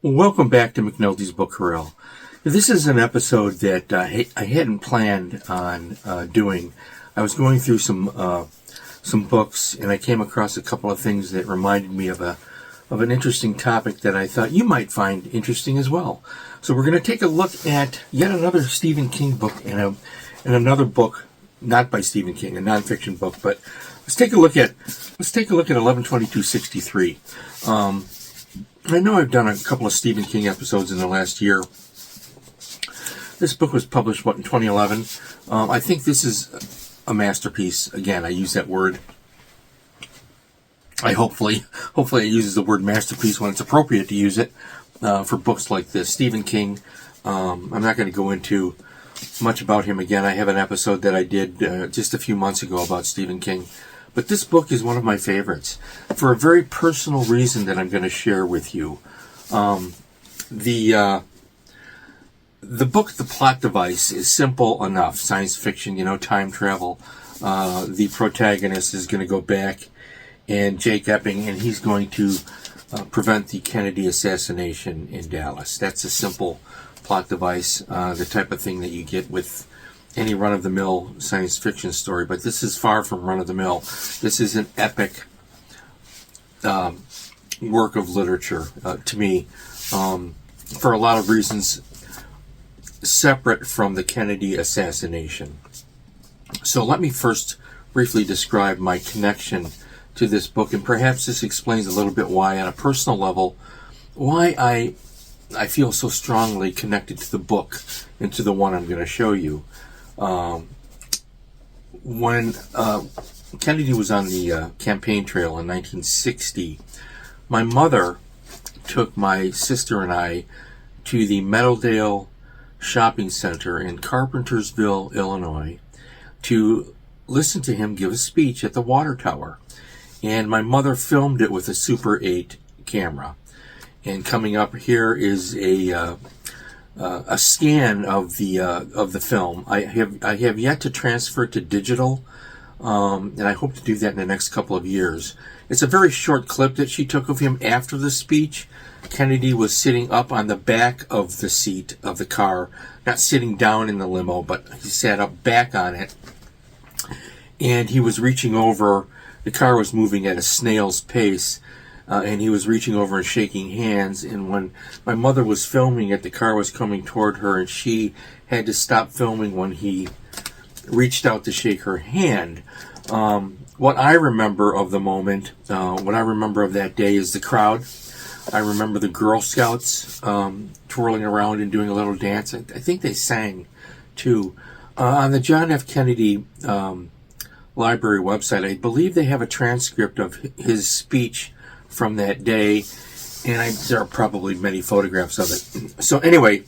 Welcome back to McNulty's Book Corral. This is an episode that I hadn't planned on doing. I was going through some books, and I came across a couple of things that reminded me of an interesting topic that I thought you might find interesting as well. So we're going to take a look at yet another Stephen King book and another book not by Stephen King, a nonfiction book, but let's take a look at 11/22/63. I know I've done a couple of Stephen King episodes in the last year. This book was published, in 2011? I think this is a masterpiece. Again, I use that word. Hopefully I use the word masterpiece when it's appropriate to use it for books like this. Stephen King, I'm not going to go into much about him again. I have an episode that I did just a few months ago about Stephen King. But this book is one of my favorites for a very personal reason that I'm going to share with you. The book, the plot device, is simple enough. Science fiction, time travel. The protagonist is going to go back, and Jake Epping, and he's going to prevent the Kennedy assassination in Dallas. That's a simple plot device, the type of thing that you get with any run-of-the-mill science fiction story, but this is far from run-of-the-mill. This is an epic work of literature to me, for a lot of reasons separate from the Kennedy assassination. So let me first briefly describe my connection to this book, and perhaps this explains a little bit why, on a personal level, why I feel so strongly connected to the book and to the one I'm going to show you. When Kennedy was on the campaign trail in 1960, my mother took my sister and I to the Meadowdale Shopping Center in Carpentersville, Illinois, to listen to him give a speech at the water tower. And my mother filmed it with a Super 8 camera. And coming up here is a scan of the film. I have yet to transfer it to digital, and I hope to do that in the next couple of years. It's a very short clip that she took of him after the speech. Kennedy was sitting up on the back of the seat of the car, not sitting down in the limo, but he sat up back on it, and he was reaching over. The car was moving at a snail's pace. And he was reaching over and shaking hands, and when my mother was filming it, the car was coming toward her, and she had to stop filming when he reached out to shake her hand. What I remember of the moment, what I remember of that day, is the crowd. I remember the Girl Scouts twirling around and doing a little dance. I think they sang, too. On the John F. Kennedy Library website, I believe they have a transcript of his speech from that day, and there are probably many photographs of it. So anyway,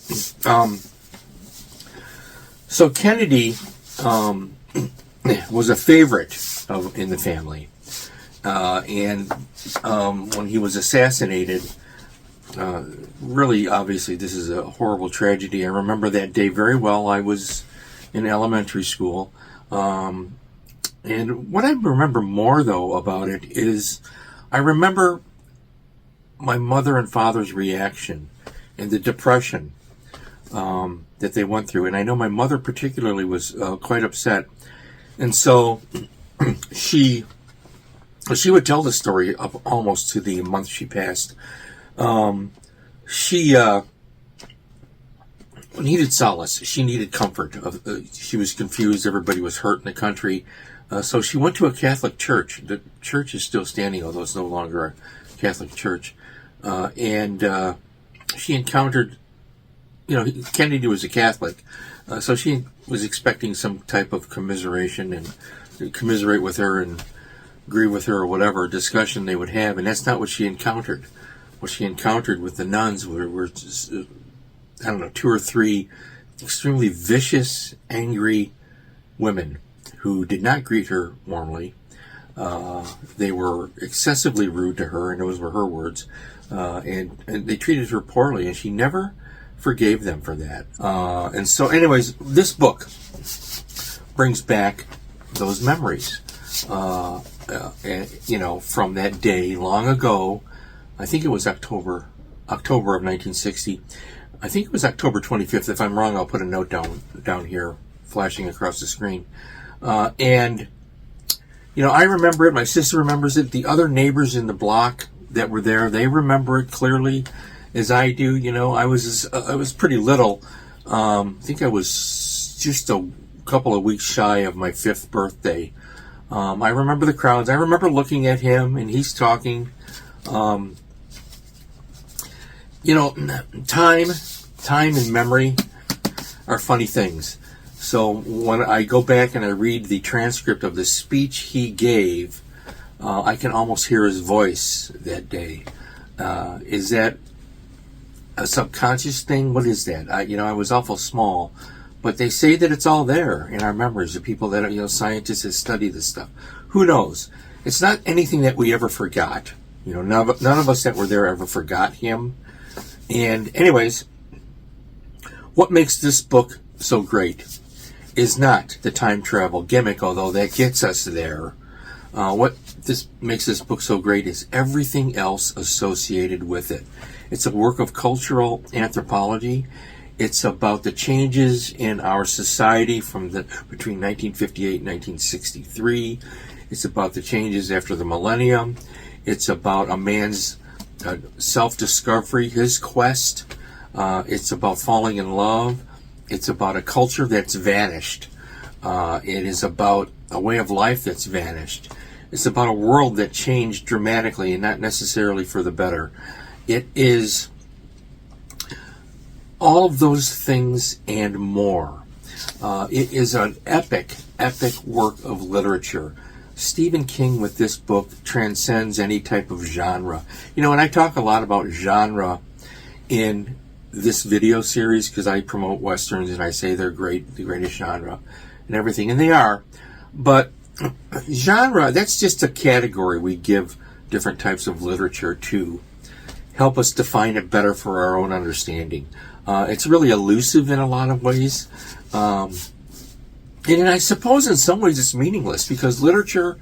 so Kennedy was a favorite in the family, and when he was assassinated, really, obviously, this is a horrible tragedy. I remember that day very well. I was in elementary school, and what I remember more, though, about it is I remember my mother and father's reaction and the depression that they went through. And I know my mother particularly was quite upset. And so she would tell the story up almost to the month she passed. She needed solace. She needed comfort. She was confused. Everybody was hurt in the country. So she went to a Catholic church. The church is still standing, although it's no longer a Catholic church. And she encountered, Kennedy was a Catholic, so she was expecting some type of commiseration and commiserate with her and grieve with her, or whatever discussion they would have. And that's not what she encountered. What she encountered with the nuns were just, 2 or 3 extremely vicious, angry women who did not greet her warmly. They were excessively rude to her, and those were her words, and they treated her poorly, and she never forgave them for that. And so anyways, this book brings back those memories, from that day long ago. I think it was October October of 1960. I think it was October 25th. If I'm wrong, I'll put a note down here, flashing across the screen. And I remember it. My sister remembers it. The other neighbors in the block that were there, they remember it clearly, as I do. I was pretty little. I think I was just a couple of weeks shy of my 5th birthday. I remember the crowds. I remember looking at him, and he's talking. Time and memory are funny things. So when I go back and I read the transcript of the speech he gave, I can almost hear his voice that day. Is that a subconscious thing? What is that? I was awful small, but they say that it's all there in our memories. The people that scientists that study this stuff. Who knows? It's not anything that we ever forgot. None of us that were there ever forgot him. And anyways, what makes this book so great is not the time travel gimmick, although that gets us there. What makes this book so great is everything else associated with it. It's a work of cultural anthropology. It's about the changes in our society between 1958 and 1963. It's about the changes after the millennium. It's about a man's self-discovery, his quest. It's about falling in love. It's about a culture that's vanished. It is about a way of life that's vanished. It's about a world that changed dramatically and not necessarily for the better. It is all of those things and more. It is an epic work of literature. Stephen King with this book transcends any type of genre. And I talk a lot about genre in this video series because I promote Westerns and I say they're great, the greatest genre and everything, and they are. But genre, that's just a category we give different types of literature to help us define it better for our own understanding. It's really elusive in a lot of ways. And I suppose in some ways it's meaningless because literature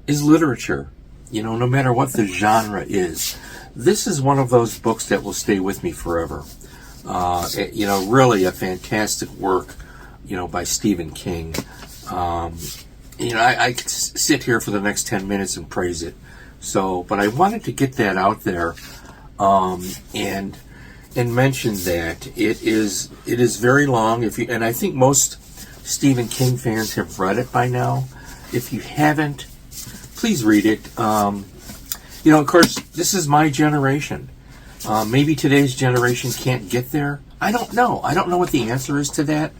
is literature, no matter what the genre is. This is one of those books that will stay with me forever. Really a fantastic work, by Stephen King. I could sit here for the next 10 minutes and praise it. But I wanted to get that out there, and mention that it is very long. And I think most Stephen King fans have read it by now. If you haven't, please read it. Of course, this is my generation. Maybe today's generation can't get there. I don't know. I don't know what the answer is to that.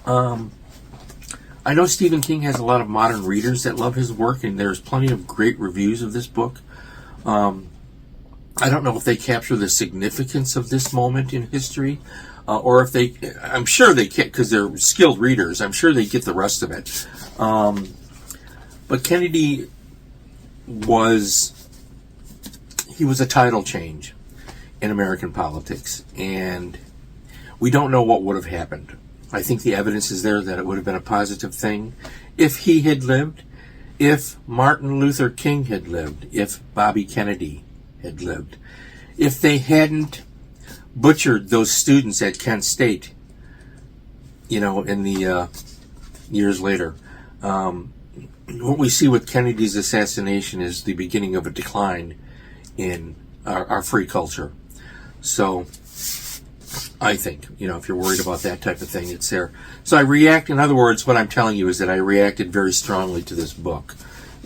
I know Stephen King has a lot of modern readers that love his work, and there's plenty of great reviews of this book. I don't know if they capture the significance of this moment in history, or if I'm sure they can, because they're skilled readers. I'm sure they get the rest of it. But Kennedy was a title change in American politics, and we don't know what would have happened. I think the evidence is there that it would have been a positive thing if he had lived, if Martin Luther King had lived, if Bobby Kennedy had lived, if they hadn't butchered those students at Kent State, in the years later. What we see with Kennedy's assassination is the beginning of a decline in our free culture. So I think, if you're worried about that type of thing, it's there. So in other words, what I'm telling you is that I reacted very strongly to this book.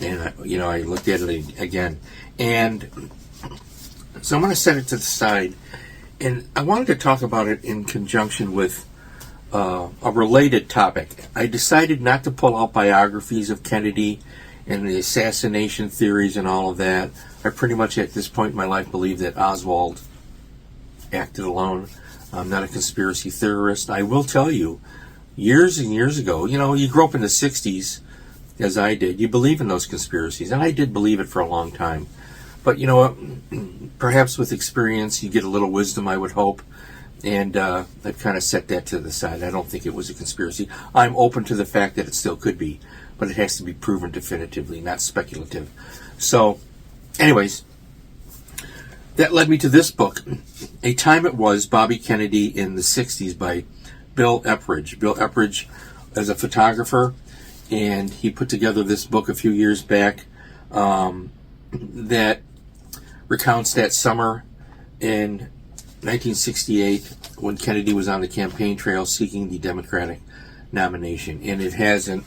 And, I looked at it again. And so I'm going to set it to the side. And I wanted to talk about it in conjunction with a related topic. I decided not to pull out biographies of Kennedy and the assassination theories and all of that. I pretty much at this point in my life believe that Oswald acted alone. I'm not a conspiracy theorist. I will tell you, years and years ago, you grew up in the 60s, as I did. You believe in those conspiracies, and I did believe it for a long time. But you know what? Perhaps with experience, you get a little wisdom, I would hope. And I've kind of set that to the side. I don't think it was a conspiracy. I'm open to the fact that it still could be, but it has to be proven definitively, not speculative. So, anyways, that led me to this book, A Time It Was, Bobby Kennedy in the 60s by Bill Epridge. Bill Epridge is a photographer, and he put together this book a few years back that recounts that summer in 1968 when Kennedy was on the campaign trail seeking the Democratic nomination. And it has an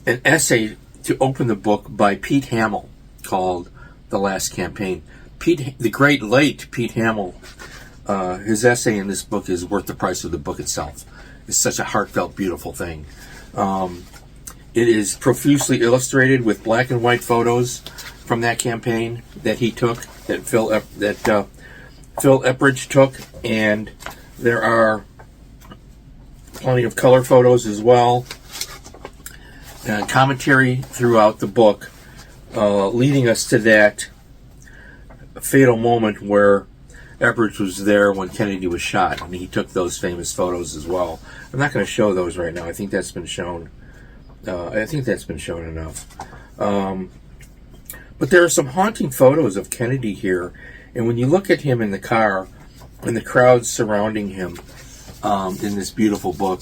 essay to open the book by Pete Hamill called The Last Campaign. The great late Pete Hamill, his essay in this book is worth the price of the book itself. It's such a heartfelt, beautiful thing. It is profusely illustrated with black and white photos from that campaign that he took, that Phil Epridge took, and there are plenty of color photos as well. Commentary throughout the book, leading us to that fatal moment where Epridge was there when Kennedy was shot, and he took those famous photos as well. I'm not going to show those right now. I think that's been shown. Enough. But there are some haunting photos of Kennedy here, and when you look at him in the car and the crowds surrounding him in this beautiful book,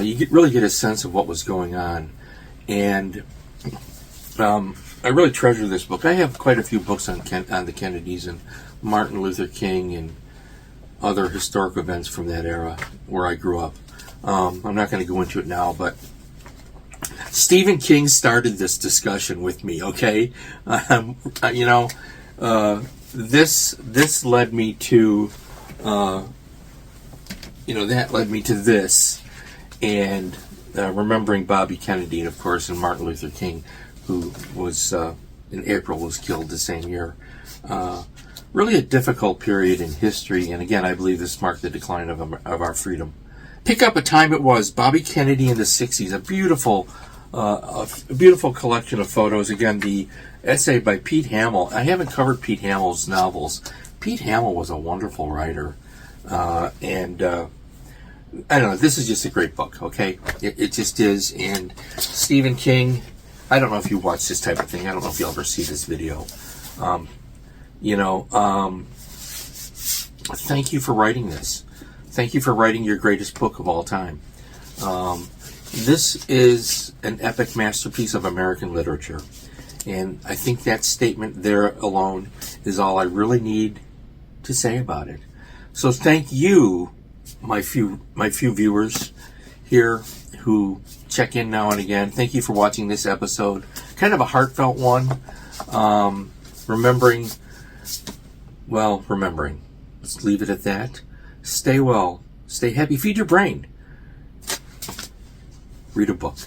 you really get a sense of what was going on. And I really treasure this book. I have quite a few books on the Kennedys and Martin Luther King and other historic events from that era where I grew up. I'm not going to go into it now, but Stephen King started this discussion with me, okay? This led me to, that led me to this, and remembering Bobby Kennedy, and of course, and Martin Luther King, who was, in April, was killed the same year. Really a difficult period in history, and again, I believe this marked the decline of our freedom. Pick up A Time It Was, Bobby Kennedy in the 60s, a beautiful collection of photos. Again, the essay by Pete Hamill. I haven't covered Pete Hamill's novels. Pete Hamill was a wonderful writer, and I don't know, this is just a great book, okay? It just is. And Stephen King, I don't know if you watch this type of thing. I don't know if you'll ever see this video. Thank you for writing this. Thank you for writing your greatest book of all time. This is an epic masterpiece of American literature. And I think that statement there alone is all I really need to say about it. So thank you, my few viewers here who check in now and again. Thank you for watching this episode. Kind of a heartfelt one. Remembering. Let's leave it at that. Stay well. Stay happy. Feed your brain. Read a book.